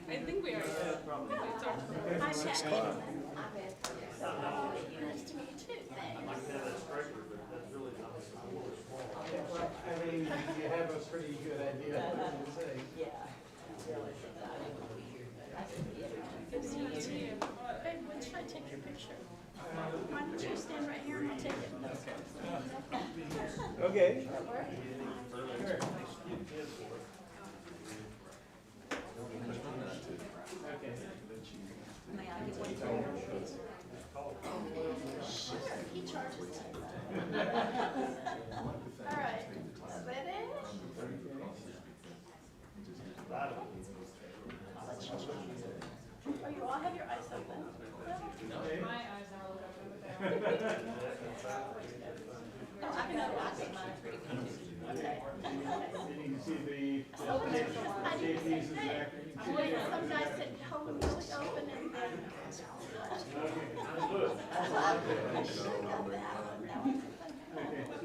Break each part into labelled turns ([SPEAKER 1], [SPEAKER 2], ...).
[SPEAKER 1] I think we are.
[SPEAKER 2] Nice to meet you too.
[SPEAKER 3] I mean, you have a pretty good idea of what to say.
[SPEAKER 2] Good to meet you. Babe, when should I take your picture? Why don't you stand right here and I'll take it?
[SPEAKER 3] Okay.
[SPEAKER 2] May I get one for you? Sure, he charges. All right, ready? Oh, you all have your eyes open?
[SPEAKER 1] My eyes are all open.
[SPEAKER 2] No, I can open mine pretty good. Okay.
[SPEAKER 3] You can see the
[SPEAKER 2] Oh, there's just, I didn't say
[SPEAKER 3] JP's is back.
[SPEAKER 2] that. Wait, some guy said, hold them really open and then.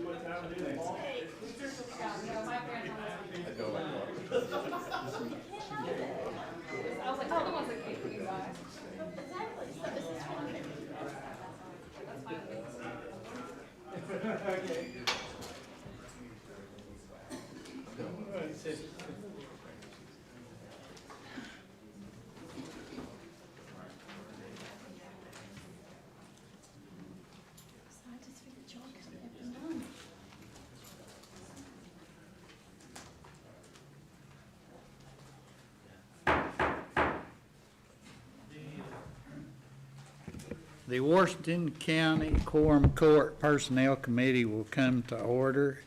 [SPEAKER 3] What time do they?
[SPEAKER 1] Yeah, my parents I was like, oh, the ones that came for you guys.
[SPEAKER 2] Exactly, so this is for me.
[SPEAKER 1] That's fine.
[SPEAKER 3] Okay.
[SPEAKER 2] I just figured y'all could have known.
[SPEAKER 4] The Washington County Quorum Court Personnel Committee will come to order.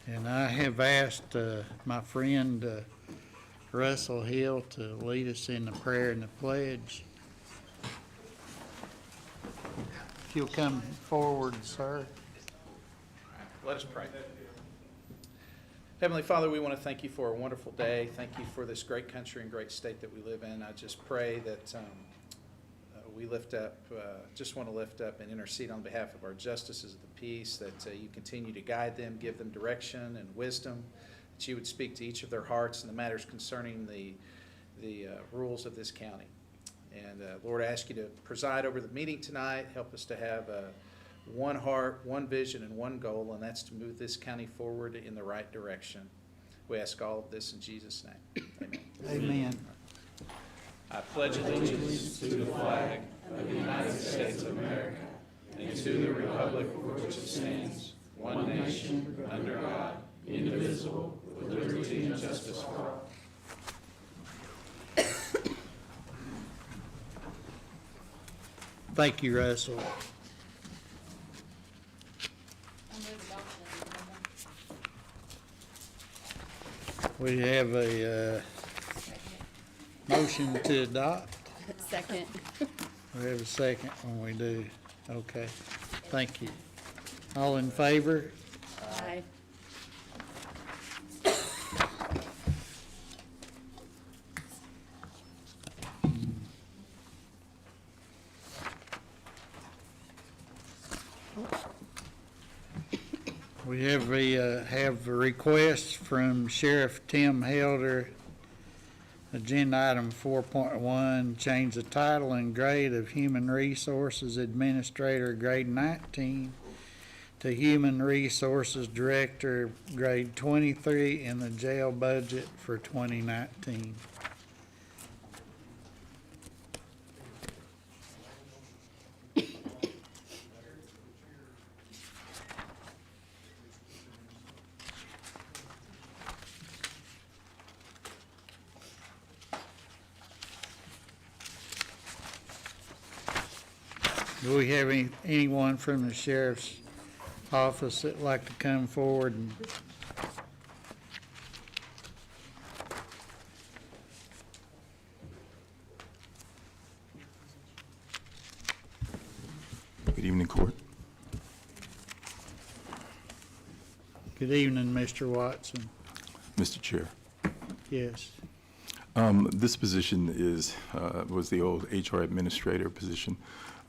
[SPEAKER 4] And I have asked my friend Russell Hill to lead us in the prayer and the pledge. If you'll come forward, sir.
[SPEAKER 5] Let us pray. Heavenly Father, we want to thank you for a wonderful day. Thank you for this great country and great state that we live in. I just pray that we lift up, just want to lift up and intercede on behalf of our justices of the peace, that you continue to guide them, give them direction and wisdom, that you would speak to each of their hearts in the matters concerning the rules of this county. And Lord, I ask you to preside over the meeting tonight. Help us to have one heart, one vision, and one goal, and that's to move this county forward in the right direction. We ask all of this in Jesus' name. Amen.
[SPEAKER 4] Amen.
[SPEAKER 5] I pledge allegiance to the flag of the United States of America and to the republic for which it stands, one nation, under God, indivisible, with liberty and justice for all.
[SPEAKER 4] Thank you, Russell. We have a motion to adopt.
[SPEAKER 6] Second.
[SPEAKER 4] We have a second when we do. Okay. Thank you. All in favor?
[SPEAKER 6] Aye.
[SPEAKER 4] We have a request from Sheriff Tim Helder, agenda item 4.1, change the title and grade of Human Resources Administrator, grade 19, to Human Resources Director, grade 23, in the jail budget for 2019. Do we have anyone from the sheriff's office that'd like to come forward and
[SPEAKER 7] Good evening, Court.
[SPEAKER 4] good evening, Mr. Watson.
[SPEAKER 6] Mr. Chair.
[SPEAKER 4] Yes.
[SPEAKER 6] This position was the old HR administrator position.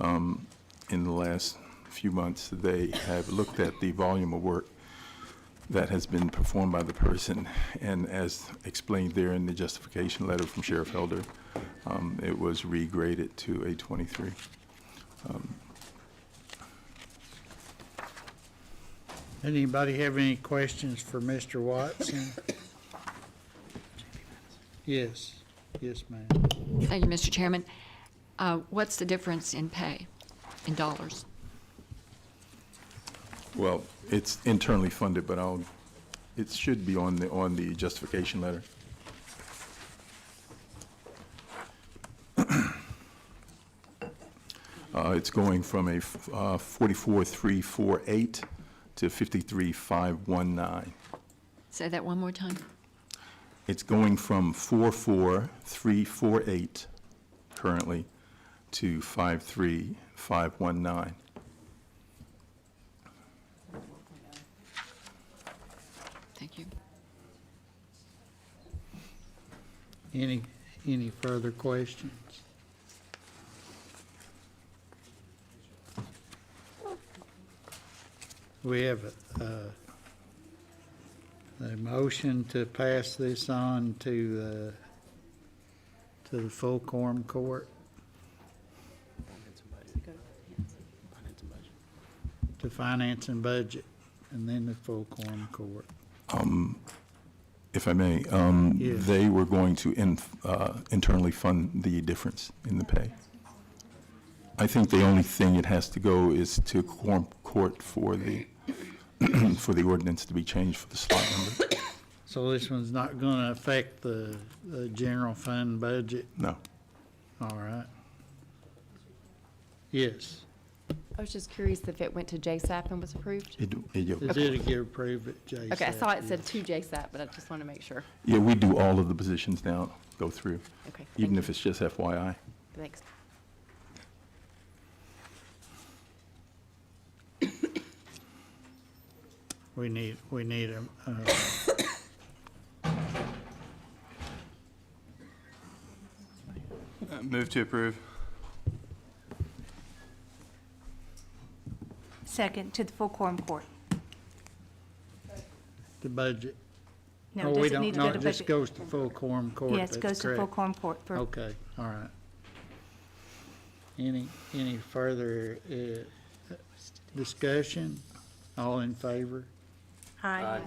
[SPEAKER 6] In the last few months, they have looked at the volume of work that has been performed by the person, and as explained there in the justification letter from Sheriff Helder, it was regraded to a 23.
[SPEAKER 4] Anybody have any questions for Mr. Watson? Yes. Yes, ma'am.
[SPEAKER 7] Thank you, Mr. Chairman. What's the difference in pay, in dollars?
[SPEAKER 6] Well, it's internally funded, but it should be on the justification letter. It's going from a 44,348 to 53,519.
[SPEAKER 7] Say that one more time.
[SPEAKER 6] It's going from 44,348 currently to 53,519.
[SPEAKER 7] Thank you.
[SPEAKER 4] Any further questions? We have a motion to pass this on to the full quorum court. To finance and budget, and then the full quorum court.
[SPEAKER 6] If I may,
[SPEAKER 4] Yes.
[SPEAKER 6] they were going to internally fund the difference in the pay. I think the only thing it has to go is to quorum court for the for the ordinance to be changed for the slot number.
[SPEAKER 4] So this one's not gonna affect the general fund budget?
[SPEAKER 6] No.
[SPEAKER 4] All right. Yes.
[SPEAKER 8] I was just curious if it went to JSAP and was approved.
[SPEAKER 4] It did get approved at JSAP.
[SPEAKER 8] Okay, I saw it said to JSAP, but I just want to make sure.
[SPEAKER 6] Yeah, we do all of the positions now, go through,
[SPEAKER 8] Okay,
[SPEAKER 6] even
[SPEAKER 8] thank
[SPEAKER 6] if it's just FYI.
[SPEAKER 8] Thanks.
[SPEAKER 4] We need a,
[SPEAKER 9] Move to approve.
[SPEAKER 10] Second, to the full quorum court.
[SPEAKER 4] the budget.
[SPEAKER 10] No,
[SPEAKER 4] Oh,
[SPEAKER 10] does
[SPEAKER 4] we
[SPEAKER 10] it
[SPEAKER 4] don't-
[SPEAKER 10] need to
[SPEAKER 4] no,
[SPEAKER 10] go to
[SPEAKER 4] it just
[SPEAKER 10] budget?
[SPEAKER 4] goes to full quorum court.
[SPEAKER 10] Yes, it
[SPEAKER 4] That's
[SPEAKER 10] goes to full
[SPEAKER 4] correct.
[SPEAKER 10] quorum court for,
[SPEAKER 4] Okay, all right. Any further discussion? All in favor?
[SPEAKER 10] aye.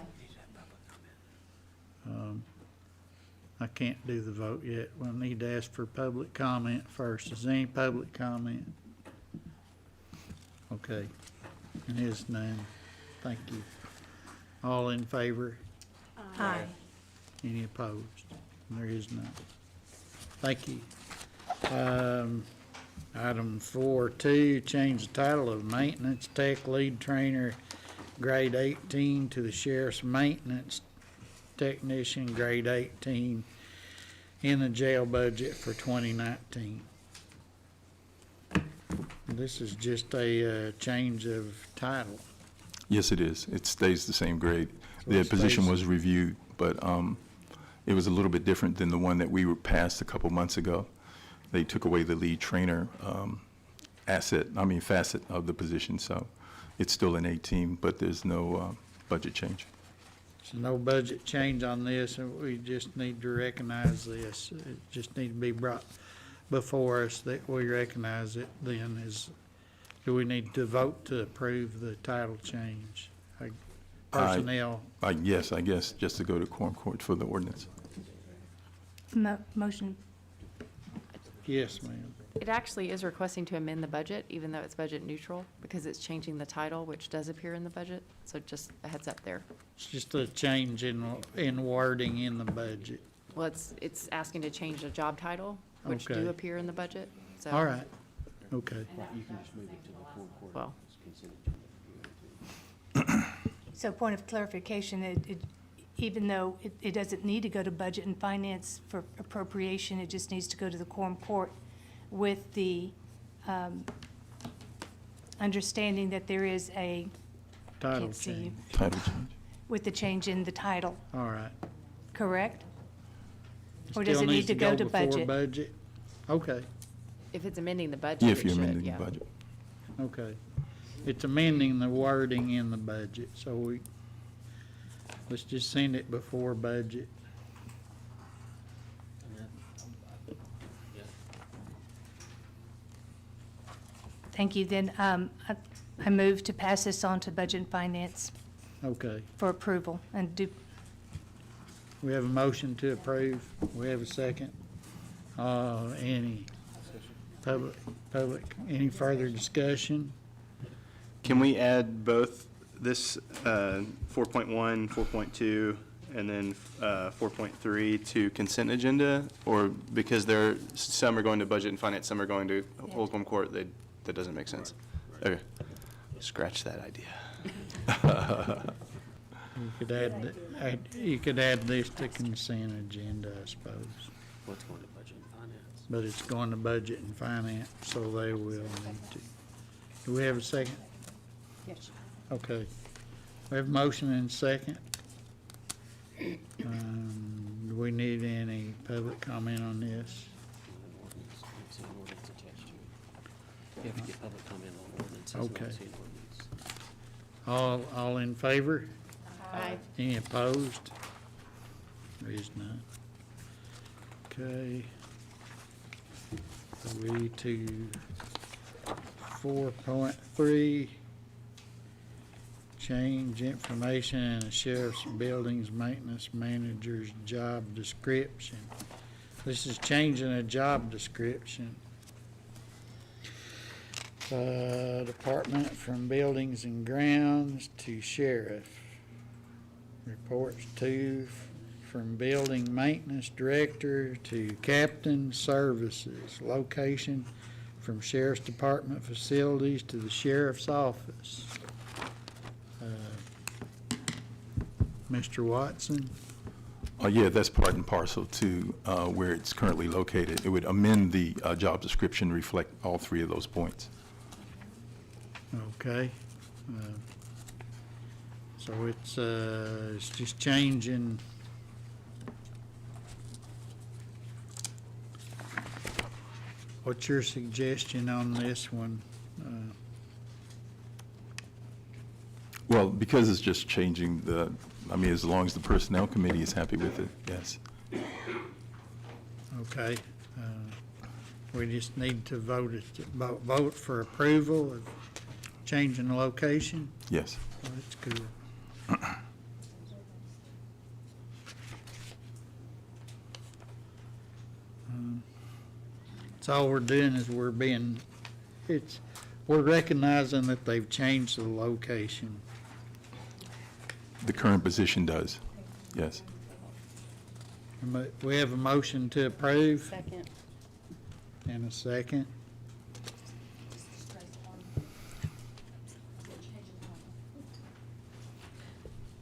[SPEAKER 4] I can't do the vote yet. We'll need to ask for public comment first. Is there any public comment? Okay, and is none. Thank you. All in favor?
[SPEAKER 10] Aye.
[SPEAKER 4] Any opposed? There is none. Thank you. Item 4.2, change the title of Maintenance Tech Lead Trainer, grade 18, to the Sheriff's Maintenance Technician, grade 18, in the jail budget for 2019. This is just a change of title.
[SPEAKER 6] Yes, it is. It stays the same grade.
[SPEAKER 4] So
[SPEAKER 6] The
[SPEAKER 4] it
[SPEAKER 6] position
[SPEAKER 4] stays-
[SPEAKER 6] was reviewed, but it was a little bit different than the one that we were passed a couple months ago. They took away the lead trainer facet of the position, so it's still an 18, but there's no budget change.
[SPEAKER 4] So no budget change on this, and we just need to recognize this. It just need to be brought before us that we recognize it then. Do we need to vote to approve the title change? Personnel,
[SPEAKER 6] Yes, I guess, just to go to quorum court for the ordinance.
[SPEAKER 10] Motion,
[SPEAKER 4] yes, ma'am.
[SPEAKER 8] It actually is requesting to amend the budget, even though it's budget neutral, because it's changing the title, which does appear in the budget. So just a heads up there.
[SPEAKER 4] It's just a change in wording in the budget.
[SPEAKER 8] Well, it's asking to change the job title, which
[SPEAKER 4] Okay.
[SPEAKER 8] do appear in the budget. So,
[SPEAKER 4] All right, okay.
[SPEAKER 8] well,
[SPEAKER 10] so point of clarification, even though it doesn't need to go to budget and finance for appropriation, it just needs to go to the quorum court with the understanding that there is a,
[SPEAKER 4] Title
[SPEAKER 10] can't see you,
[SPEAKER 4] change.
[SPEAKER 6] Title change.
[SPEAKER 10] with the change in the title.
[SPEAKER 4] All right,
[SPEAKER 10] correct? Or
[SPEAKER 4] Still
[SPEAKER 10] does it need
[SPEAKER 4] needs
[SPEAKER 10] to go to
[SPEAKER 4] before
[SPEAKER 10] budget?
[SPEAKER 4] Okay,
[SPEAKER 8] If it's amending the budget,
[SPEAKER 6] Yeah,
[SPEAKER 8] it
[SPEAKER 6] if you're
[SPEAKER 8] should,
[SPEAKER 6] amending
[SPEAKER 8] yeah.
[SPEAKER 6] the budget.
[SPEAKER 4] okay. It's amending the wording in the budget, so let's just send it before budget.
[SPEAKER 10] Thank you. Then I move to pass this on to Budget and Finance
[SPEAKER 4] Okay,
[SPEAKER 10] for approval and do,
[SPEAKER 4] we have a motion to approve. We have a second. Any public, any further discussion?
[SPEAKER 9] Can we add both this 4.1, 4.2, and then 4.3 to consent agenda? Or because some are going to budget and finance, some are going to Holcomb Court, that doesn't make sense? Okay, scratch that idea.
[SPEAKER 4] You could add this to consent agenda, I suppose.
[SPEAKER 11] What's going to budget and finance?
[SPEAKER 4] But it's going to budget and finance, so they will need to. Do we have a second?
[SPEAKER 2] Yes.
[SPEAKER 4] Okay. We have a motion and a second. Do we need any public comment on this?
[SPEAKER 11] It's an ordinance attached to it. You have to get public comment on ordinances. and
[SPEAKER 4] Okay.
[SPEAKER 11] obviously an ordinance.
[SPEAKER 4] All in favor?
[SPEAKER 2] Aye.
[SPEAKER 4] Any opposed? There is none. Okay. We to 4.3, change information in the sheriff's buildings maintenance manager's job description. This is changing a job description. Department from buildings and grounds to sheriff. Reports to from building maintenance director to captain services. Location from sheriff's department facilities to the sheriff's office. Mr. Watson?
[SPEAKER 6] Yeah, that's part and parcel to where it's currently located. It would amend the job description, reflect all three of those points.
[SPEAKER 4] Okay. So it's just changing. What's your suggestion on this one?
[SPEAKER 6] Well, because it's just changing as long as the Personnel Committee is happy with it, yes.
[SPEAKER 4] Okay. We just need to vote for approval of changing the location.
[SPEAKER 6] Yes.
[SPEAKER 4] Oh, that's good. So all we're doing is we're recognizing that they've changed the location.
[SPEAKER 6] The current position does, yes.
[SPEAKER 4] We have a motion to approve
[SPEAKER 2] Second.
[SPEAKER 4] and a second.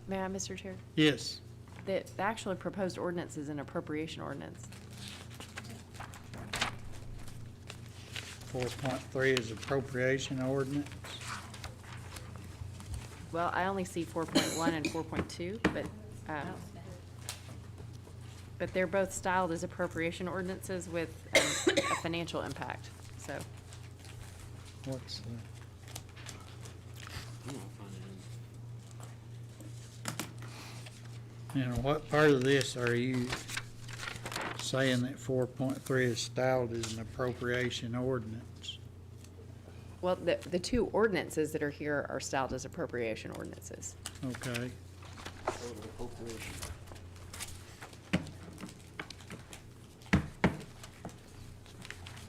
[SPEAKER 8] May I, Mr. Chair?
[SPEAKER 4] Yes.
[SPEAKER 8] The actually proposed ordinance is an appropriation ordinance.
[SPEAKER 4] 4.3 is appropriation ordinance.
[SPEAKER 8] Well, I only see 4.1 and 4.2, but they're both styled as appropriation ordinances with a financial impact, so.
[SPEAKER 4] What's
[SPEAKER 11] I'm gonna find it in.
[SPEAKER 4] what part of this are you saying that 4.3 is styled as an appropriation ordinance?
[SPEAKER 8] Well, the two ordinances that are here are styled as appropriation ordinances.
[SPEAKER 4] Okay.
[SPEAKER 11] Total appropriation.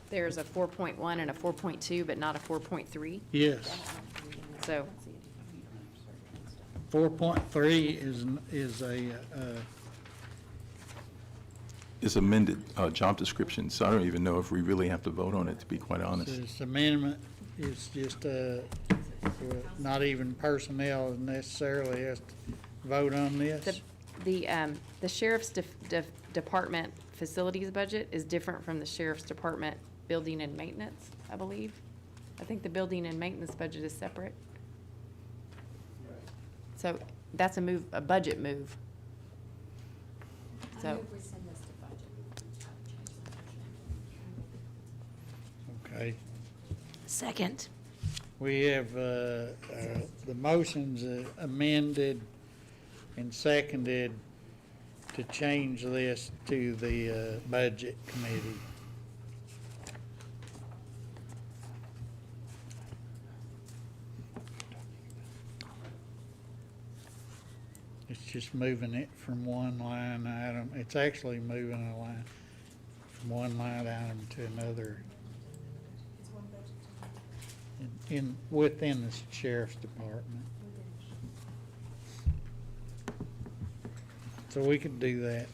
[SPEAKER 8] There's a 4.1 and a 4.2, but not a 4.3,
[SPEAKER 4] Yes.
[SPEAKER 8] so.
[SPEAKER 4] 4.3 is
[SPEAKER 6] It's amended job description, so I don't even know if we really have to vote on it, to be quite honest.
[SPEAKER 4] this amendment is just not even personnel necessarily has to vote on this.
[SPEAKER 8] The sheriff's department facilities budget is different from the sheriff's department building and maintenance, I believe. I think the building and maintenance budget is separate. So that's a budget move. So,
[SPEAKER 4] Okay.
[SPEAKER 2] Second.
[SPEAKER 4] We have, the motions amended and seconded to change this to the, Budget Committee. It's just moving it from one line item, it's actually moving a line, from one line item to another. Within the sheriff's department. So we could do that.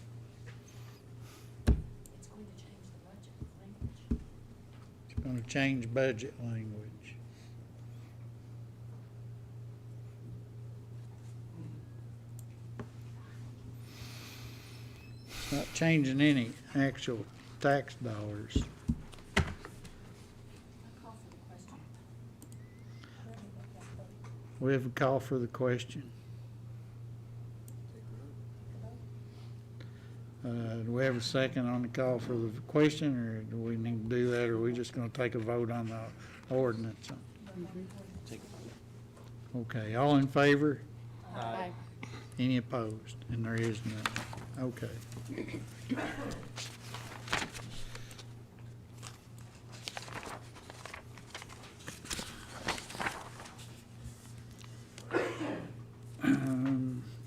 [SPEAKER 4] It's going to change budget language. It's not changing any actual tax dollars. We have a call for the question. Do we have a second on the call for the question, or do we need to do that, or are we just gonna take a vote on the ordinance? Okay, all in favor?
[SPEAKER 8] Aye.
[SPEAKER 4] Any opposed? And there is none. Okay.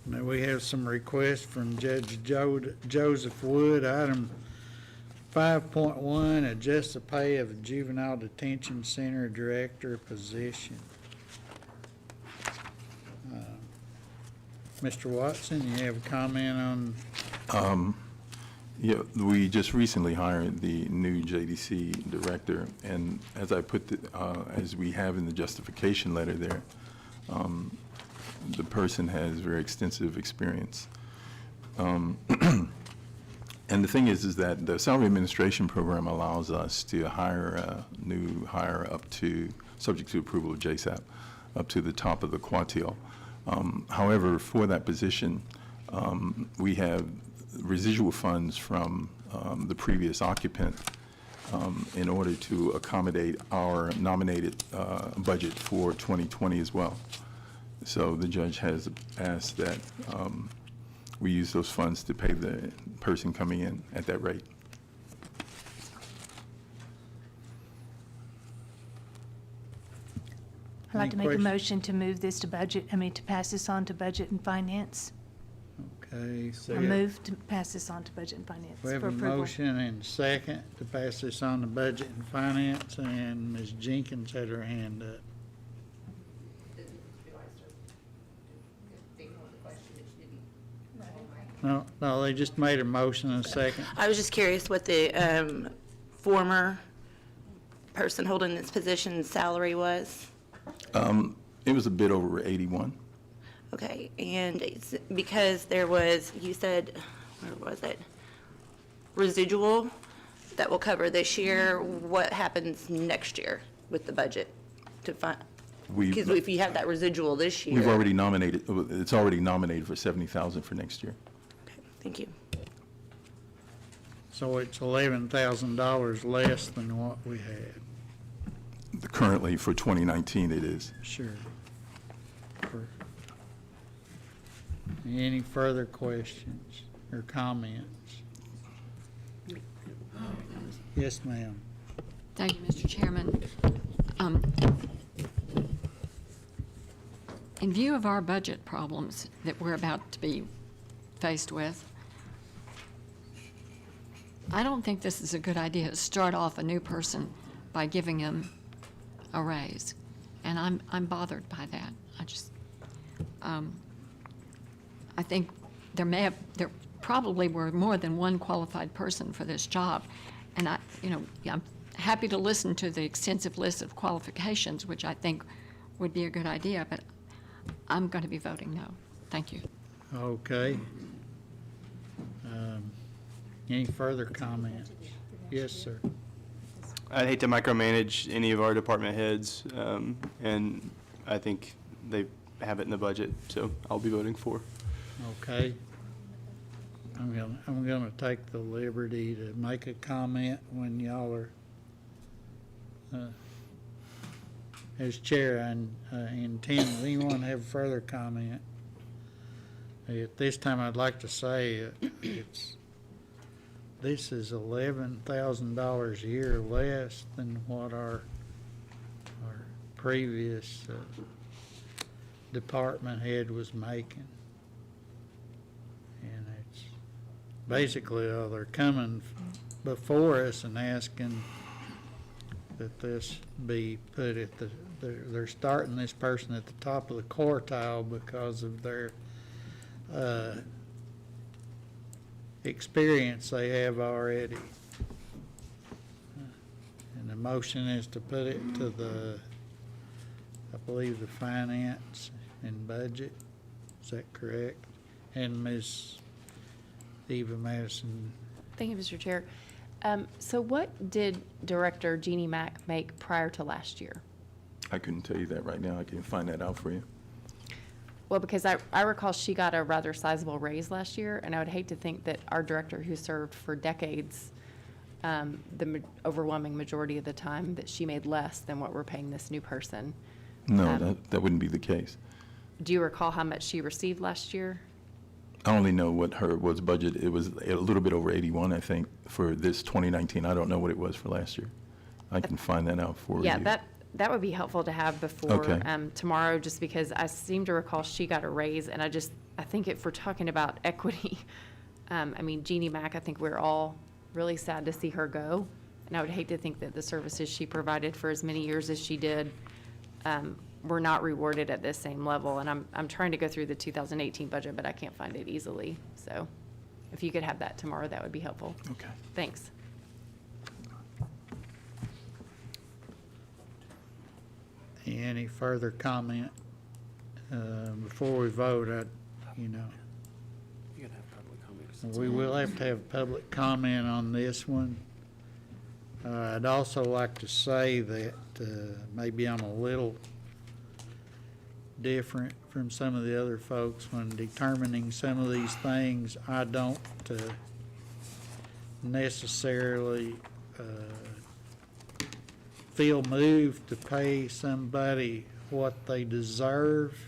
[SPEAKER 4] Now we have some requests from Judge Joseph Wood. Item 5.1, adjust the pay of a juvenile detention center director position. Mr. Watson, you have a comment on?
[SPEAKER 6] Yeah, we just recently hired the new JDC director, and as I put, as we have in the justification letter there, the person has very extensive experience. And the thing is that the salary administration program allows us to hire a new hire up to, subject to approval of JSAP, up to the top of the quartile. However, for that position, we have residual funds from the previous occupant in order to accommodate our nominated budget for 2020 as well. So the judge has asked that we use those funds to pay the person coming in at that rate.
[SPEAKER 10] I'd like to
[SPEAKER 4] Any
[SPEAKER 10] make a
[SPEAKER 4] questions?
[SPEAKER 10] motion to move this to budget, to pass this on to Budget and Finance.
[SPEAKER 4] Okay.
[SPEAKER 10] Or move to pass this on to Budget and Finance
[SPEAKER 4] We have
[SPEAKER 10] for
[SPEAKER 4] a
[SPEAKER 10] approval.
[SPEAKER 4] motion and second to pass this on to Budget and Finance, and Ms. Jenkins had her hand up. No, they just made a motion and a second.
[SPEAKER 12] I was just curious what the former person holding this position's salary was.
[SPEAKER 6] It was a bit over 81.
[SPEAKER 12] Okay, and it's because there was, you said, where was it? Residual that will cover this year. What happens next year with the budget to find? Because if you have that residual this year.
[SPEAKER 6] We've already nominated, it's already nominated for 70,000 for next year.
[SPEAKER 12] Okay, thank you.
[SPEAKER 4] So it's $11,000 less than what we had.
[SPEAKER 6] Currently, for 2019, it is.
[SPEAKER 4] Sure. Any further questions or comments? Yes, ma'am.
[SPEAKER 7] Thank you, Mr. Chairman. In view of our budget problems that we're about to be faced with, I don't think this is a good idea to start off a new person by giving them a raise. And I'm bothered by that. I think there probably were more than one qualified person for this job. And I'm happy to listen to the extensive list of qualifications, which I think would be a good idea, but I'm going to be voting no. Thank you.
[SPEAKER 4] Okay. Any further comments? Yes, sir.
[SPEAKER 9] I'd hate to micromanage any of our department heads, and I think they have it in the budget, so I'll be voting for.
[SPEAKER 4] Okay. I'm gonna take the liberty to make a comment when y'all are, as chair, I intend, does anyone have further comment? At this time, I'd like to say, this is $11,000 a year less than what our previous department head was making. And it's basically, they're coming before us and asking that this be put at they're starting this person at the top of the quartile because of their experience they have already. And the motion is to put it to I believe, the finance and budget. Is that correct? And Ms. Eva Madison.
[SPEAKER 8] Thank you, Mr. Chair. So what did Director Jeannie Mack make prior to last year?
[SPEAKER 6] I couldn't tell you that right now. I can find that out for you.
[SPEAKER 8] Well, because I recall she got a rather sizable raise last year, and I would hate to think that our director, who served for decades, overwhelming majority of the time, that she made less than what we're paying this new person.
[SPEAKER 6] No, that wouldn't be the case.
[SPEAKER 8] Do you recall how much she received last year?
[SPEAKER 6] I only know what her was budget. It was a little bit over 81, I think, for this 2019. I don't know what it was for last year. I can find that out for you.
[SPEAKER 8] Yeah, that would be helpful to have before
[SPEAKER 6] Okay.
[SPEAKER 8] Tomorrow, just because I seem to recall she got a raise, and I think if we're talking about equity, I mean, Jeannie Mack, I think we're all really sad to see her go, and I would hate to think that the services she provided for as many years as she did were not rewarded at this same level. And I'm trying to go through the 2018 budget, but I can't find it easily. So if you could have that tomorrow, that would be helpful.
[SPEAKER 6] Okay.
[SPEAKER 8] Thanks.
[SPEAKER 4] Any further comment? Before we vote,
[SPEAKER 11] You gotta have public comments.
[SPEAKER 4] we will have to have public comment on this one. I'd also like to say that maybe I'm a little different from some of the other folks when determining some of these things. I don't necessarily feel moved to pay somebody what they deserve.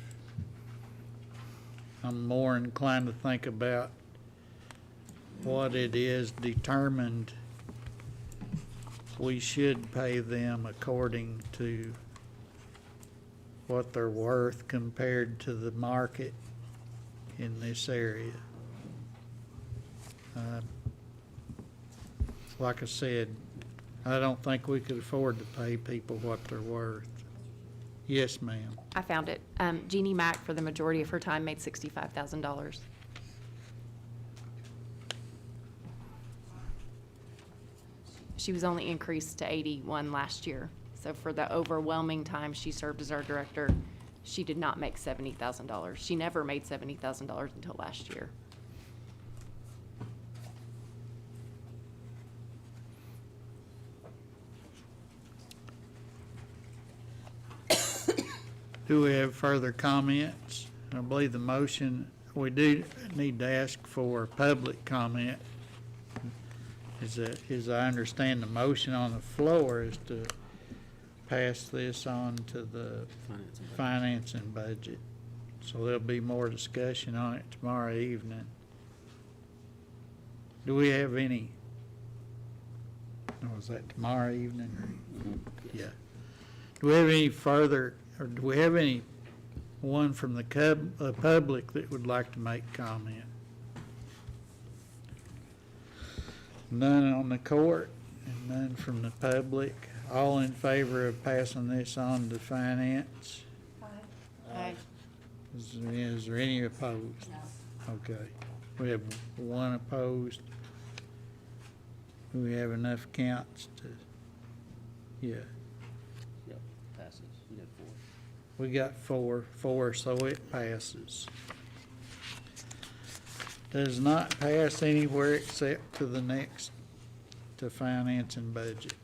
[SPEAKER 4] I'm more inclined to think about what it is determined we should pay them according to what they're worth compared to the market in this area. Like I said, I don't think we could afford to pay people what they're worth. Yes, ma'am.
[SPEAKER 8] I found it. Jeannie Mack, for the majority of her time, made $65,000. She was only increased to 81 last year. So for the overwhelming time she served as our director, she did not make $70,000. She never made $70,000 until last year.
[SPEAKER 4] Do we have further comments? I believe the motion, we do need to ask for public comment. As I understand, the motion on the floor is to pass this on to the finance and budget. So there'll be more discussion on it tomorrow evening. Do we have any, or was that tomorrow evening? Yeah. Do we have any further, or do we have anyone from the public that would like to make comment? None on the court and none from the public. All in favor of passing this on to finance?
[SPEAKER 8] Aye.
[SPEAKER 4] Is there any opposed? No. Okay. We have one opposed. Do we have enough counts to, yeah.
[SPEAKER 11] Yep, passes. You got 4.
[SPEAKER 4] We got four, so it passes. Does not pass anywhere except to the next, to finance and budget.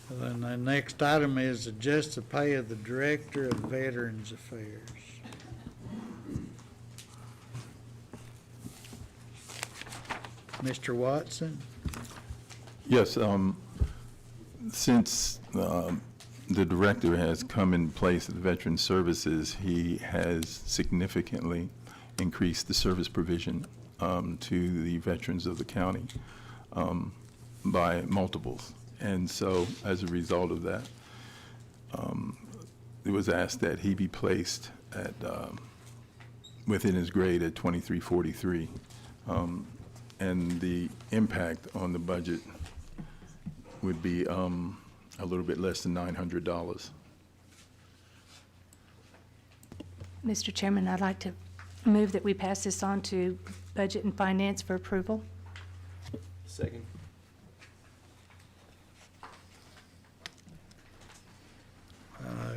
[SPEAKER 4] Then the next item is adjust the pay of the Director of Veterans Affairs. Mr. Watson?
[SPEAKER 6] Yes, since the director has come in place of Veteran Services, he has significantly increased the service provision to the veterans of the county by multiples. And so, as a result of that, it was asked that he be placed at within his grade at 2343. And the impact on the budget would be a little bit less than $900.
[SPEAKER 10] Mr. Chairman, I'd like to move that we pass this on to Budget and Finance for approval.
[SPEAKER 9] Second.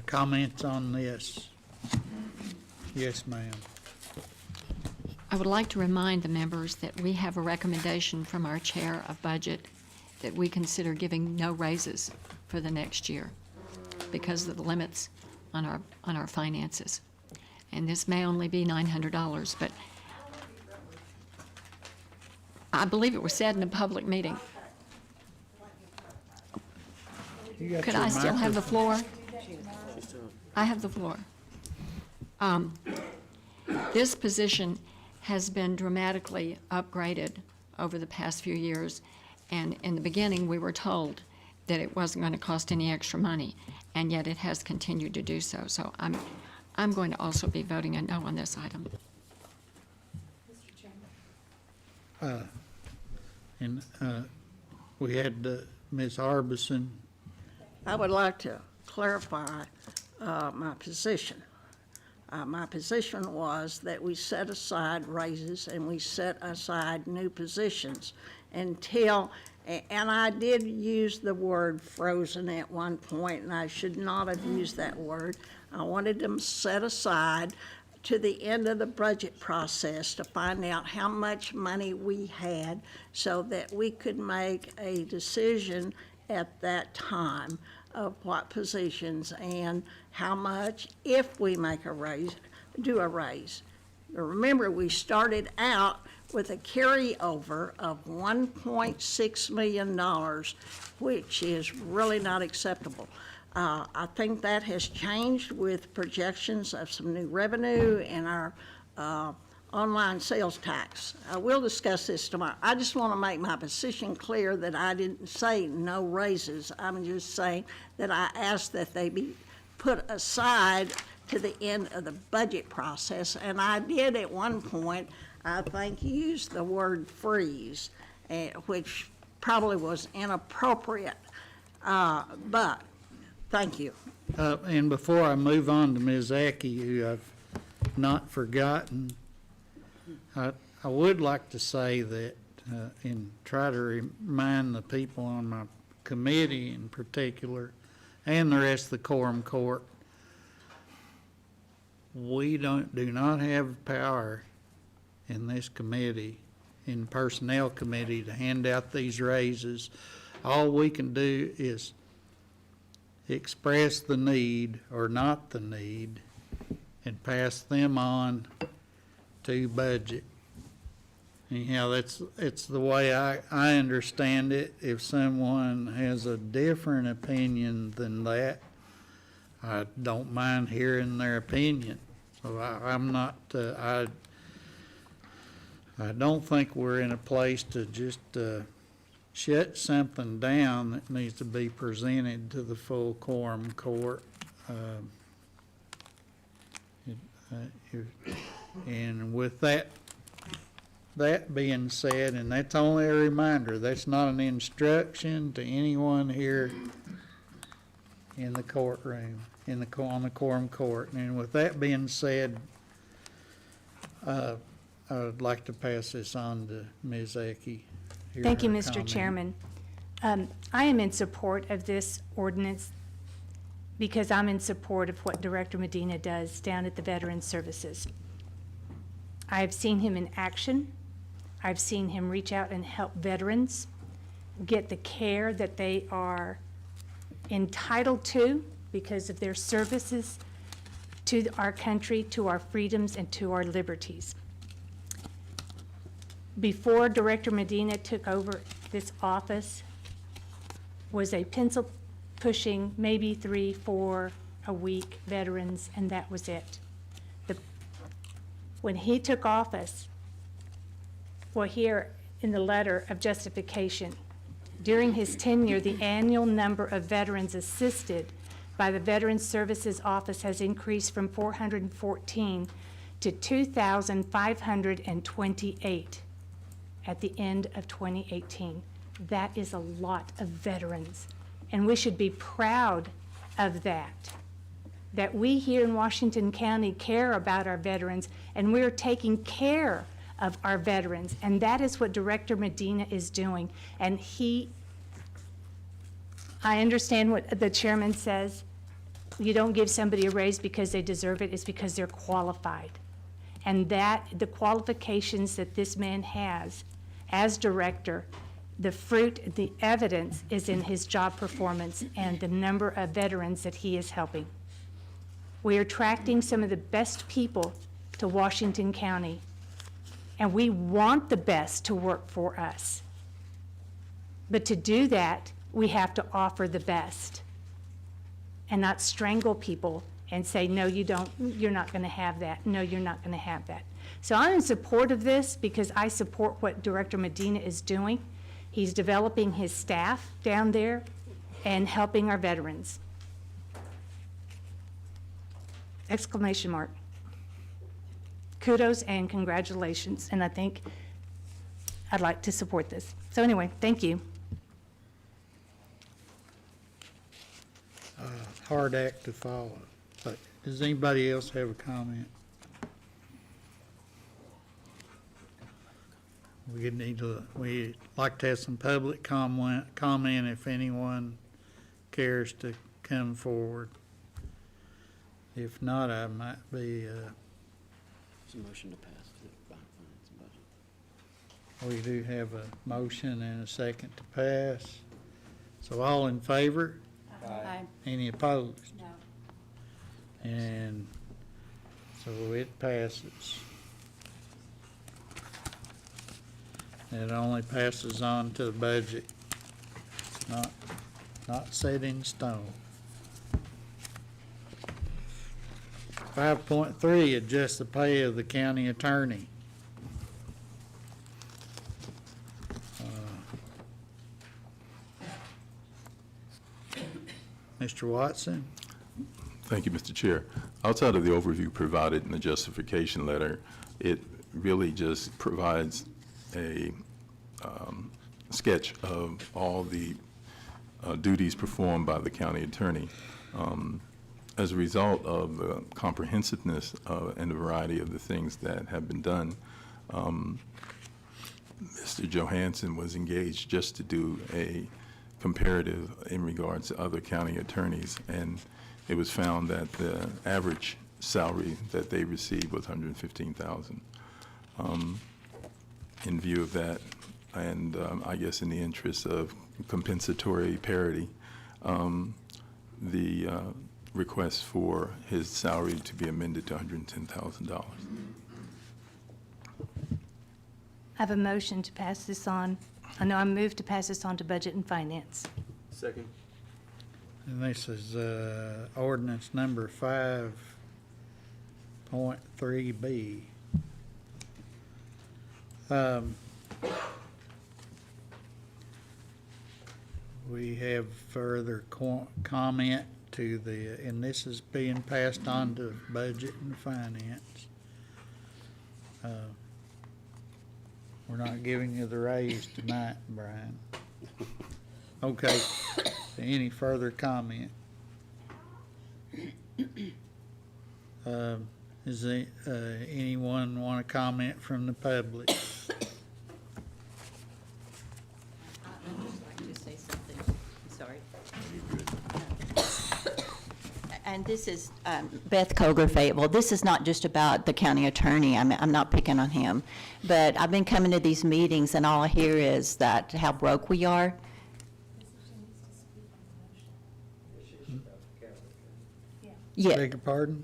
[SPEAKER 4] Comments on this? Yes, ma'am.
[SPEAKER 7] I would like to remind the members that we have a recommendation from our Chair of Budget that we consider giving no raises for the next year because of the limits on our finances. And this may only be $900, but I believe it was said in a public meeting. Could I still have the floor? I have the floor. This position has been dramatically upgraded over the past few years, and in the beginning, we were told that it wasn't going to cost any extra money, and yet it has continued to do so. So I'm going to also be voting a no on this item.
[SPEAKER 4] We had Ms. Harbison.
[SPEAKER 2] I would like to clarify my position. My position was that we set aside raises and we set aside new positions until, and I did use the word frozen at one point, and I should not have used that word. I wanted them set aside to the end of the budget process to find out how much money we had so that we could make a decision at that time of what positions and how much, if we make a raise, do a raise. Remember, we started out with a carryover of $1.6 million, which is really not acceptable. I think that has changed with projections of some new revenue and our online sales tax. We'll discuss this tomorrow. I just want to make my position clear that I didn't say no raises. I'm just saying that I asked that they be put aside to the end of the budget process. And I did at one point, I think, use the word freeze, which probably was inappropriate. But thank you.
[SPEAKER 4] And before I move on to Ms. Aki, who I've not forgotten, I would like to say that and try to remind the people on my committee in particular and the rest of the quorum court, we do not have power in this committee, in personnel committee, to hand out these raises. All we can do is express the need or not the need and pass them on to budget. Anyhow, it's the way I understand it. If someone has a different opinion than that, I don't mind hearing their opinion. So I'm not, I don't think we're in a place to just shut something down that needs to be presented to the full quorum court. And with that being said, and that's only a reminder, that's not an instruction to anyone here in the courtroom, on the quorum court. And with that being said, I would like to pass this on to Ms. Aki.
[SPEAKER 10] Thank you, Mr. Chairman. I am in support of this ordinance because I'm in support of what Director Medina does down at the Veterans Services. I've seen him in action. I've seen him reach out and help veterans get the care that they are entitled to because of their services to our country, to our freedoms, and to our liberties. before Director Medina took over this office, was a pencil pushing maybe 3, 4 a week veterans, and that was it. When he took office, well, here in the letter of justification, during his tenure, the annual number of veterans assisted by the Veterans Services Office has increased from 414 to 2,528 at the end of 2018. That is a lot of veterans, and we should be proud of that we here in Washington County care about our veterans, and we're taking care of our veterans, and that is what Director Medina is doing. And I understand what the chairman says, you don't give somebody a raise because they deserve it, it's because they're qualified. And that, the qualifications that this man has as director, the fruit, the evidence is in his job performance and the number of veterans that he is helping. We are attracting some of the best people to Washington County, and we want the best to work for us. But to do that, we have to offer the best and not strangle people and say, no, you don't, you're not going to have that. No, you're not going to have that. So I'm in support of this because I support what Director Medina is doing. He's developing his staff down there and helping our veterans. Exclamation mark. Kudos and congratulations, and I think I'd like to support this. So anyway, thank you.
[SPEAKER 4] Hard act to follow. But does anybody else have a comment? We'd like to have some public comment if anyone cares to come forward. If not, I might be,
[SPEAKER 11] There's a motion to pass the finance and budget.
[SPEAKER 4] we do have a motion and a second to pass. So all in favor?
[SPEAKER 8] Aye.
[SPEAKER 4] Any opposed?
[SPEAKER 1] No.
[SPEAKER 4] And so it passes. It only passes on to the budget. It's not set in stone. 5.3, adjust the pay of the county attorney. Mr. Watson?
[SPEAKER 6] Thank you, Mr. Chair. Outside of the overview provided in the justification letter, it really just provides a sketch of all the duties performed by the county attorney. As a result of the comprehensiveness and the variety of the things that have been done, Mr. Johansson was engaged just to do a comparative in regards to other county attorneys, and it was found that the average salary that they received was $115,000. In view of that, and I guess in the interest of compensatory parity, the request for his salary to be amended to $110,000.
[SPEAKER 10] I have a motion to pass this on. I move to pass this on to Budget and Finance.
[SPEAKER 9] Second.
[SPEAKER 4] And this is ordinance number 5.3B. We have further comment to the, and this is being passed on to Budget and Finance. We're not giving you the raise tonight, Brian. Okay, any further comment? Does anyone want to comment from the public?
[SPEAKER 13] I'd just like to say something, sorry. And this is Beth Koger, Fayetteville. This is not just about the county attorney. I'm not picking on him. But I've been coming to these meetings and all I hear is that how broke we are. Yeah.
[SPEAKER 4] Beg your pardon?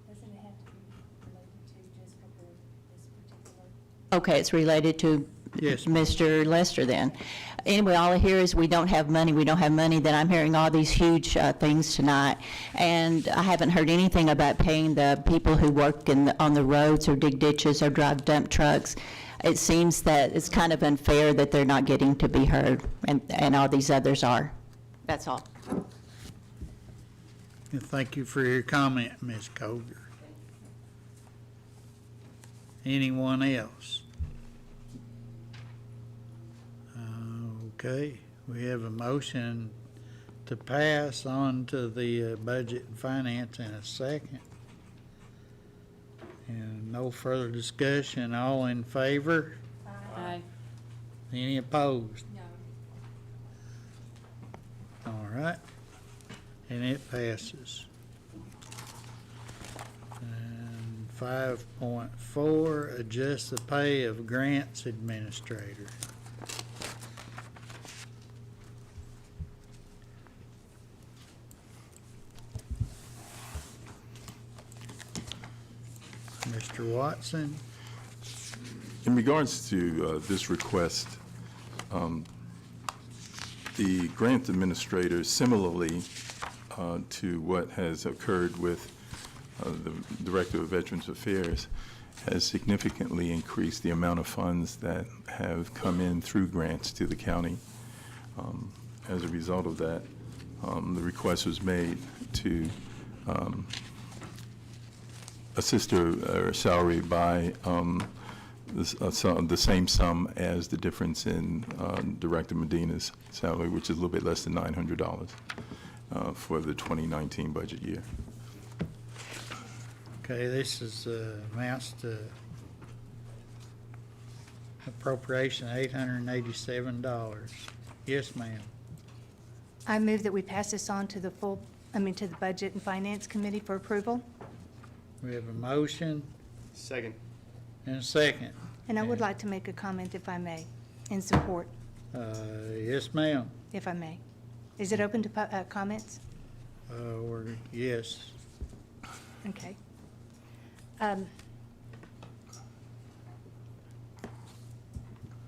[SPEAKER 10] Doesn't it have to be related to just for this particular
[SPEAKER 13] Okay, it's related to
[SPEAKER 4] Yes.
[SPEAKER 13] Mr. Lester then. Anyway, all I hear is we don't have money, then I'm hearing all these huge things tonight. And I haven't heard anything about paying the people who work on the roads or dig ditches or drive dump trucks. It seems that it's kind of unfair that they're not getting to be heard, and all these others are. That's all.
[SPEAKER 4] And thank you for your comment, Ms. Coger. Anyone else? Okay, we have a motion to pass on to the budget and finance in a second. And no further discussion, all in favor?
[SPEAKER 8] Aye.
[SPEAKER 4] Any opposed?
[SPEAKER 1] No.
[SPEAKER 4] All right, and it passes. And 5.4, adjust the pay of grants administrator. Mr. Watson?
[SPEAKER 6] In regards to this request, the grant administrator, similarly to what has occurred with the Director of Veterans Affairs, has significantly increased the amount of funds that have come in through grants to the county. As a result of that, the request was made to assist her salary by the same sum as the difference in Director Medina's salary, which is a little bit less than $900 for the 2019 budget year.
[SPEAKER 4] Okay, this is amounts to appropriation $887. Yes, ma'am.
[SPEAKER 10] I move that we pass this on to the to the Budget and Finance Committee for approval.
[SPEAKER 4] We have a motion
[SPEAKER 9] Second.
[SPEAKER 4] and a second.
[SPEAKER 10] And I would like to make a comment, if I may, in support,
[SPEAKER 4] Yes, ma'am.
[SPEAKER 10] if I may. Is it open to comments?
[SPEAKER 4] Or yes.
[SPEAKER 10] Okay.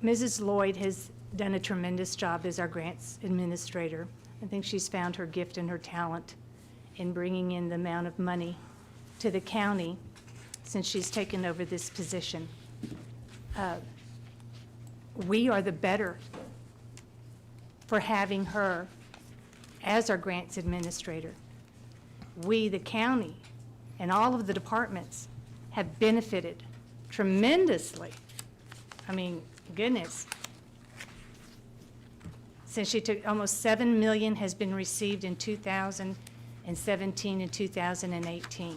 [SPEAKER 10] Mrs. Lloyd has done a tremendous job as our grants administrator. I think she's found her gift and her talent in bringing in the amount of money to the county since she's taken over this position. We are the better for having her as our grants administrator. We, the county, and all of the departments have benefited tremendously. I mean, goodness. Since she took, almost $7 million has been received in 2017 and 2018.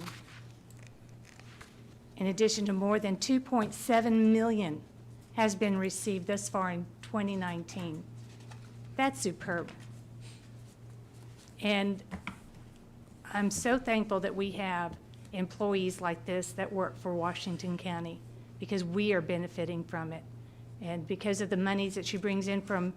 [SPEAKER 10] In addition to more than $2.7 million has been received thus far in 2019. That's superb. And I'm so thankful that we have employees like this that work for Washington County, because we are benefiting from it. And because of the monies that she brings in from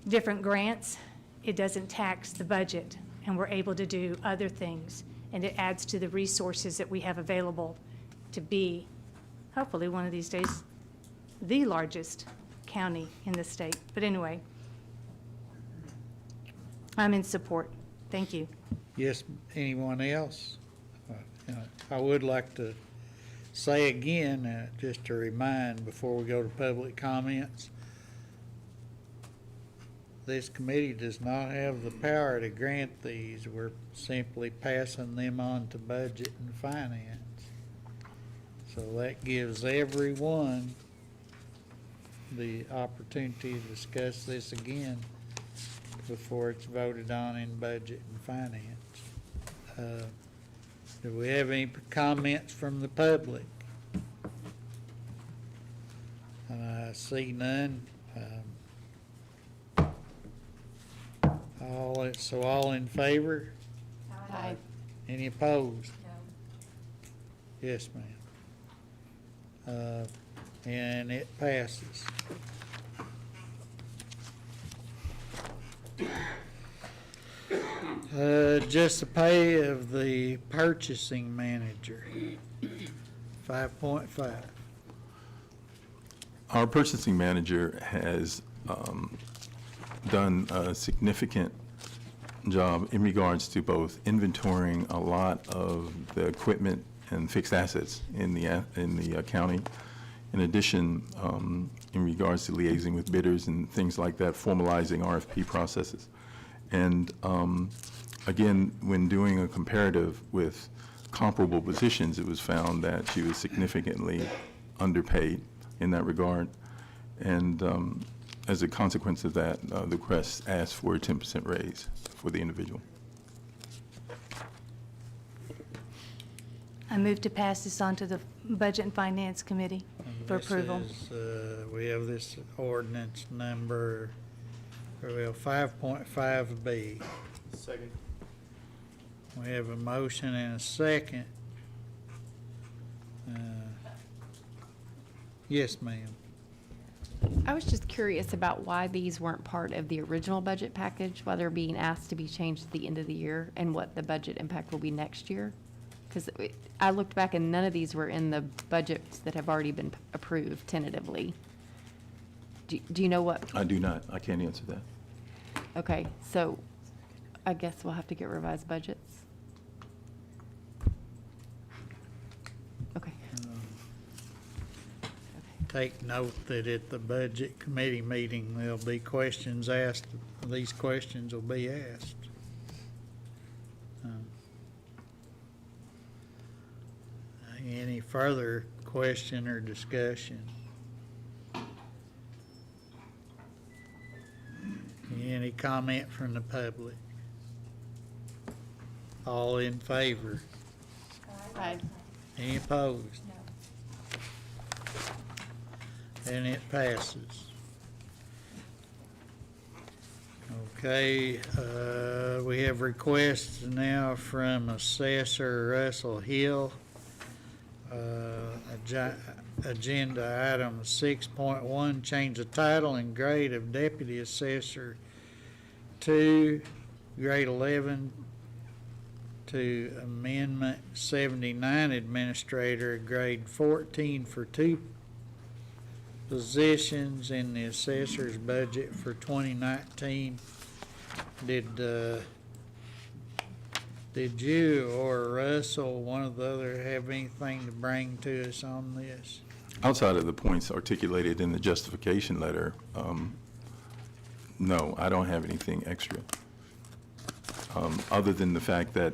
[SPEAKER 10] different grants, it doesn't tax the budget, and we're able to do other things. And it adds to the resources that we have available to be, hopefully one of these days, the largest county in the state. But anyway, I'm in support. Thank you.
[SPEAKER 4] Yes, anyone else? I would like to say again, just to remind before we go to public comments, this committee does not have the power to grant these. We're simply passing them on to budget and finance. So that gives everyone the opportunity to discuss this again before it's voted on in budget and finance. Do we have any comments from the public? I see none. All in favor?
[SPEAKER 8] Aye.
[SPEAKER 4] Any opposed?
[SPEAKER 1] No.
[SPEAKER 4] Yes, ma'am. And it passes. Just the pay of the purchasing manager, 5.5.
[SPEAKER 6] Our purchasing manager has done a significant job in regards to both inventorying a lot of the equipment and fixed assets in the county. In addition, in regards to liaising with bidders and things like that, formalizing RFP processes. And again, when doing a comparative with comparable positions, it was found that she was significantly underpaid in that regard. And as a consequence of that, the request asked for a 10% raise for the individual.
[SPEAKER 10] I move to pass this on to the Budget and Finance Committee for approval.
[SPEAKER 4] We have this ordinance number, 5.5B.
[SPEAKER 9] Second.
[SPEAKER 4] We have a motion and a second. Yes, ma'am.
[SPEAKER 8] I was just curious about why these weren't part of the original budget package, why they're being asked to be changed at the end of the year, and what the budget impact will be next year. Because I looked back and none of these were in the budgets that have already been approved tentatively. Do you know what?
[SPEAKER 6] I do not. I can't answer that.
[SPEAKER 8] Okay, so I guess we'll have to get revised budgets. Okay.
[SPEAKER 4] Take note that at the Budget Committee meeting, there'll be questions asked. These questions will be asked. Any further question or discussion? Any comment from the public? All in favor?
[SPEAKER 8] Aye.
[SPEAKER 4] Any opposed? And it passes. Okay, we have requests now from Assessor Russell Hill. Agenda item 6.1, change the title and grade of Deputy Assessor 2, grade 11, to Amendment 79, Administrator, grade 14 for 2 positions in the assessor's budget for 2019. Did you or Russell, one or the other, have anything to bring to us on this?
[SPEAKER 6] Outside of the points articulated in the justification letter, no, I don't have anything extra. Other than the fact that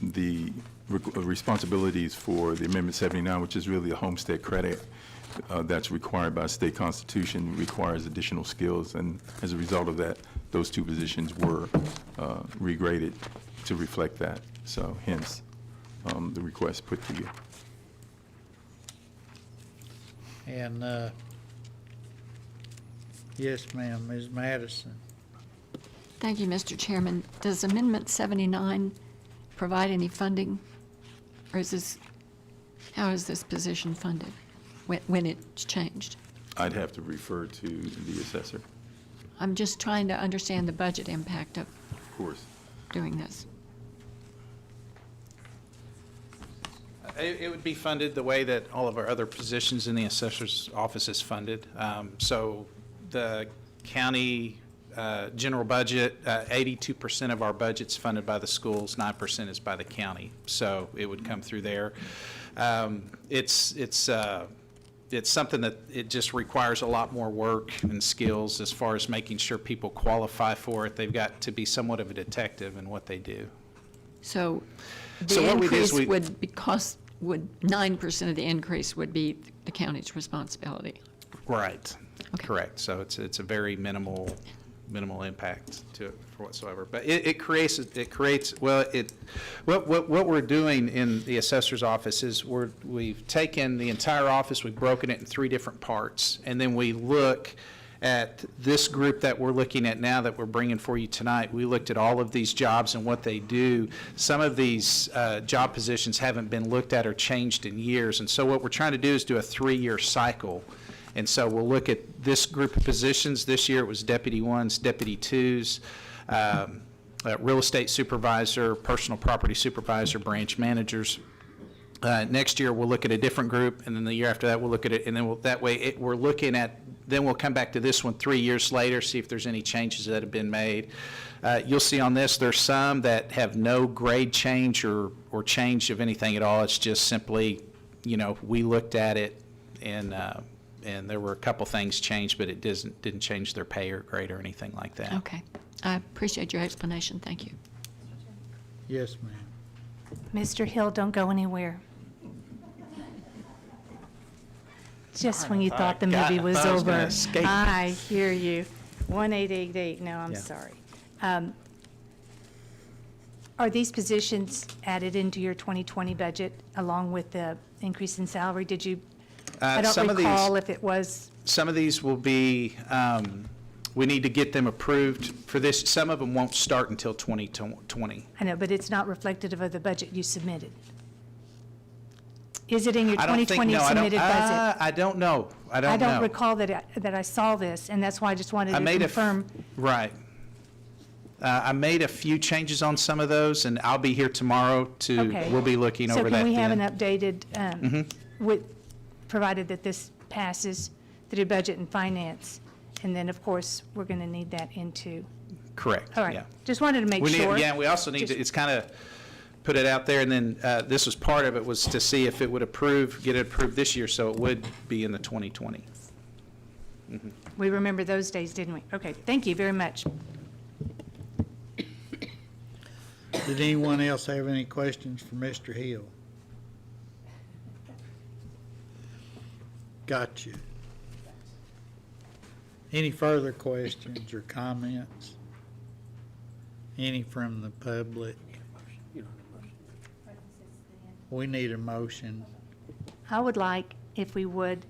[SPEAKER 6] the responsibilities for the Amendment 79, which is really a homestead credit that's required by state constitution, requires additional skills, and as a result of that, those 2 positions were regraded to reflect that. So hence, the request put to you.
[SPEAKER 4] And, yes, ma'am, Ms. Madison.
[SPEAKER 7] Thank you, Mr. Chairman. Does Amendment 79 provide any funding? Or is this, how is this position funded when it's changed?
[SPEAKER 6] I'd have to refer to the assessor.
[SPEAKER 7] I'm just trying to understand the budget impact of
[SPEAKER 6] Of course.
[SPEAKER 7] doing this.
[SPEAKER 5] It would be funded the way that all of our other positions in the assessor's office is funded. So the county general budget, 82% of our budget's funded by the schools, 9% is by the county. So it would come through there. It's something that it just requires a lot more work and skills as far as making sure people qualify for it. They've got to be somewhat of a detective in what they do.
[SPEAKER 7] So
[SPEAKER 5] So
[SPEAKER 7] the
[SPEAKER 5] what we do is
[SPEAKER 7] increase would be 9% of the increase would be the county's responsibility.
[SPEAKER 5] Right.
[SPEAKER 7] Okay.
[SPEAKER 5] Correct. So it's a very minimal impact to it for whatsoever. But it creates what we're doing in the assessor's office is we've taken the entire office, we've broken it in 3 different parts, and then we look at this group that we're looking at now that we're bringing for you tonight. We looked at all of these jobs and what they do. Some of these job positions haven't been looked at or changed in years, and so what we're trying to do is do a 3-year cycle. And so we'll look at this group of positions. This year it was Deputy 1s, Deputy 2s, real estate supervisor, personal property supervisor, branch managers. Next year, we'll look at a different group, and then the year after that, we'll look at it, and then we're looking at, then we'll come back to this one 3 years later, see if there's any changes that have been made. You'll see on this, there's some that have no grade change or change of anything at all. It's just simply, we looked at it, and there were a couple things changed, but it didn't change their pay or grade or anything like that.
[SPEAKER 7] Okay. I appreciate your explanation. Thank you.
[SPEAKER 4] Yes, ma'am.
[SPEAKER 10] Mr. Hill, don't go anywhere. Just when you thought the movie was
[SPEAKER 5] I was
[SPEAKER 10] over.
[SPEAKER 5] gonna escape.
[SPEAKER 10] I hear you. 1888, no, I'm
[SPEAKER 5] Yeah.
[SPEAKER 10] sorry. Are these positions added into your 2020 budget along with the increase in salary? Did you, I
[SPEAKER 5] Some
[SPEAKER 10] don't
[SPEAKER 5] of these-
[SPEAKER 10] recall if it was,
[SPEAKER 5] Some of these will be, we need to get them approved for this. Some of them won't start until 2020.
[SPEAKER 10] I know, but it's not reflective of the budget you submitted. Is it in your
[SPEAKER 5] I don't think,
[SPEAKER 10] 2020
[SPEAKER 5] no,
[SPEAKER 10] submitted budget?
[SPEAKER 5] I don't know. I
[SPEAKER 10] I
[SPEAKER 5] don't know.
[SPEAKER 10] don't recall that I saw this, and that's why I just wanted
[SPEAKER 5] I
[SPEAKER 10] to
[SPEAKER 5] made
[SPEAKER 10] confirm.
[SPEAKER 5] Right. I made a few changes on some of those, and I'll be here tomorrow
[SPEAKER 10] Okay.
[SPEAKER 5] we'll be looking over that
[SPEAKER 10] So can we have an
[SPEAKER 5] then.
[SPEAKER 10] updated, with, provided that this passes through Budget and Finance? And then, of course, we're going to need that into,
[SPEAKER 5] Correct,
[SPEAKER 10] all right.
[SPEAKER 5] yeah.
[SPEAKER 10] Just wanted to make
[SPEAKER 5] We need,
[SPEAKER 10] sure.
[SPEAKER 5] yeah, we also need to,
[SPEAKER 10] Just-
[SPEAKER 5] it's kind of put it out there, and then this was part of it, was to see if it would get it approved this year, so it would be in the 2020.
[SPEAKER 10] We remember those days, didn't we? Okay, thank you very much.
[SPEAKER 4] Did anyone else have any questions for Mr. Hill? Got you. Any further questions or comments? Any from the public? We need a motion.
[SPEAKER 10] I would like, if we would,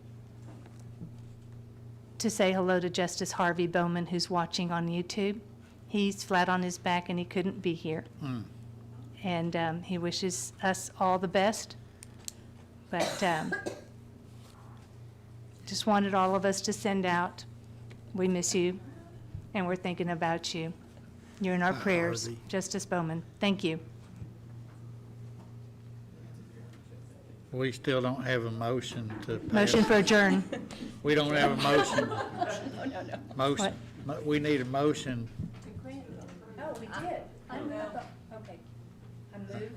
[SPEAKER 10] to say hello to Justice Harvey Bowman, who's watching on YouTube. He's flat on his back and he couldn't be here. And he wishes us all the best. But just wanted all of us to send out, we miss you, and we're thinking about you. You're in our
[SPEAKER 4] Hi,
[SPEAKER 10] prayers.
[SPEAKER 4] Harvey.
[SPEAKER 10] Justice Bowman, thank you.
[SPEAKER 4] We still don't have a motion to pass.
[SPEAKER 10] Motion for adjourn.
[SPEAKER 4] We don't have a motion. Motion, we need a motion.
[SPEAKER 10] Oh, we did. Okay. I move.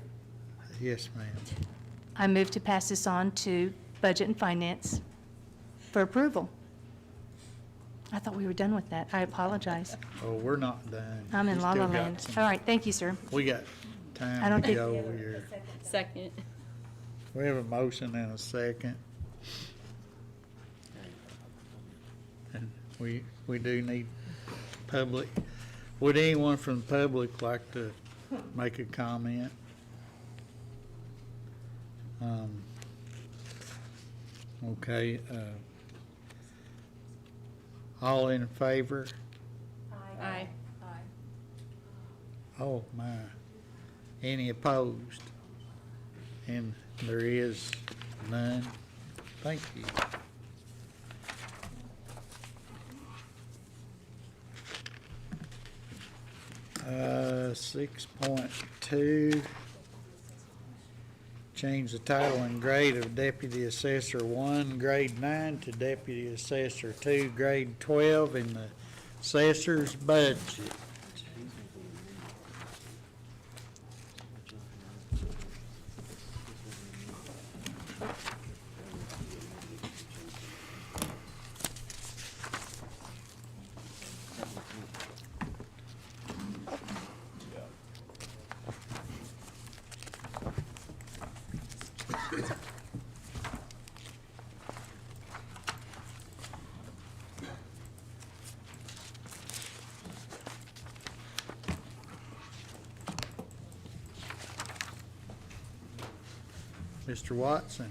[SPEAKER 4] Yes, ma'am.
[SPEAKER 10] I move to pass this on to Budget and Finance for approval. I thought we were done with that. I apologize.
[SPEAKER 4] Oh, we're not done.
[SPEAKER 10] I'm in
[SPEAKER 4] We
[SPEAKER 10] La
[SPEAKER 4] still
[SPEAKER 10] La
[SPEAKER 4] got
[SPEAKER 10] Land.
[SPEAKER 4] some-
[SPEAKER 10] All right, thank you, sir.
[SPEAKER 4] We got
[SPEAKER 10] I
[SPEAKER 4] time
[SPEAKER 10] don't
[SPEAKER 4] to
[SPEAKER 10] think-
[SPEAKER 4] go here.
[SPEAKER 1] Second.
[SPEAKER 4] We have a motion and a second. And we do need public. Would anyone from the public like to make a comment? Okay, all in favor?
[SPEAKER 1] Aye.
[SPEAKER 4] Oh, my. Any opposed? And there is none. Thank you. Uh, 6.2, change the title and grade of Deputy Assessor 1, Grade 9 to Deputy Assessor 2, Grade 12 in the assessor's budget. Mr. Watson,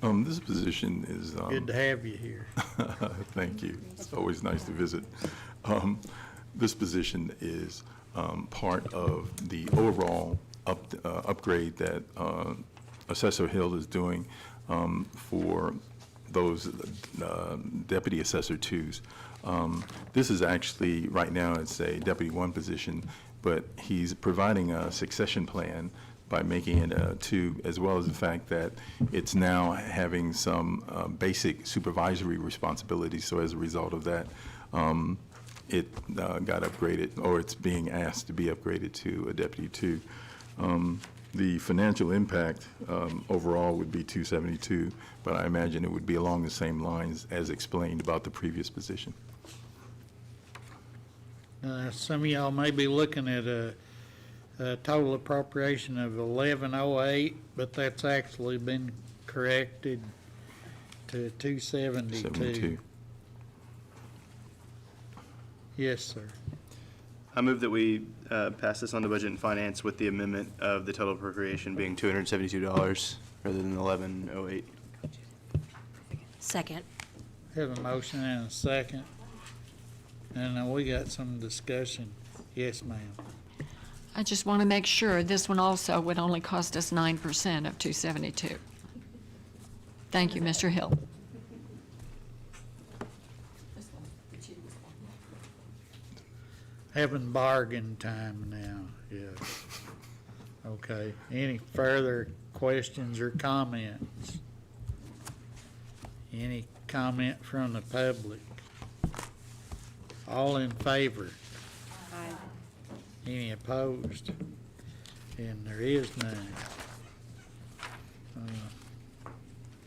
[SPEAKER 6] This position is.
[SPEAKER 4] good to have you here.
[SPEAKER 6] Thank you. It's always nice to visit. This position is part of the overall upgrade that Assessor Hill is doing for those Deputy Assessor 2s. This is actually, right now, it's a Deputy 1 position, but he's providing a succession plan by making it a 2, as well as the fact that it's now having some basic supervisory responsibilities. So as a result of that, it got upgraded, or it's being asked to be upgraded to a Deputy 2. The financial impact overall would be 272, but I imagine it would be along the same lines as explained about the previous position.
[SPEAKER 4] Some of y'all may be looking at a total appropriation of 1108, but that's actually been corrected to 272.
[SPEAKER 6] 72.
[SPEAKER 4] Yes, sir.
[SPEAKER 9] I move that we pass this on to Budget and Finance with the amendment of the total appropriation being $272 rather than 1108.
[SPEAKER 1] Second.
[SPEAKER 4] Have a motion and a second. And we got some discussion. Yes, ma'am.
[SPEAKER 7] I just want to make sure this one also would only cost us 9% of 272. Thank you, Mr. Hill.
[SPEAKER 4] Having bargain time now, yes. Okay, any further questions or comments? Any comment from the public? All in favor?
[SPEAKER 1] Aye.
[SPEAKER 4] Any opposed? And there is none.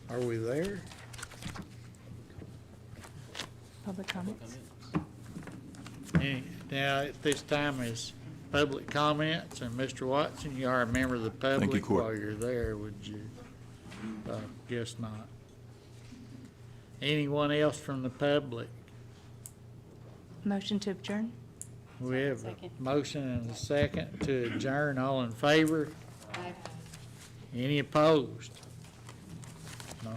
[SPEAKER 4] Are we there?
[SPEAKER 10] Public comments?
[SPEAKER 4] Now, at this time is public comments, and Mr. Watson, you are a member of the public.
[SPEAKER 6] Court.
[SPEAKER 4] While you're there, would you? Guess not. Anyone else from the public?
[SPEAKER 10] Motion to adjourn?
[SPEAKER 4] We have a
[SPEAKER 1] Second.
[SPEAKER 4] motion and a second to adjourn. All in favor?
[SPEAKER 1] Aye.
[SPEAKER 4] Any opposed? No.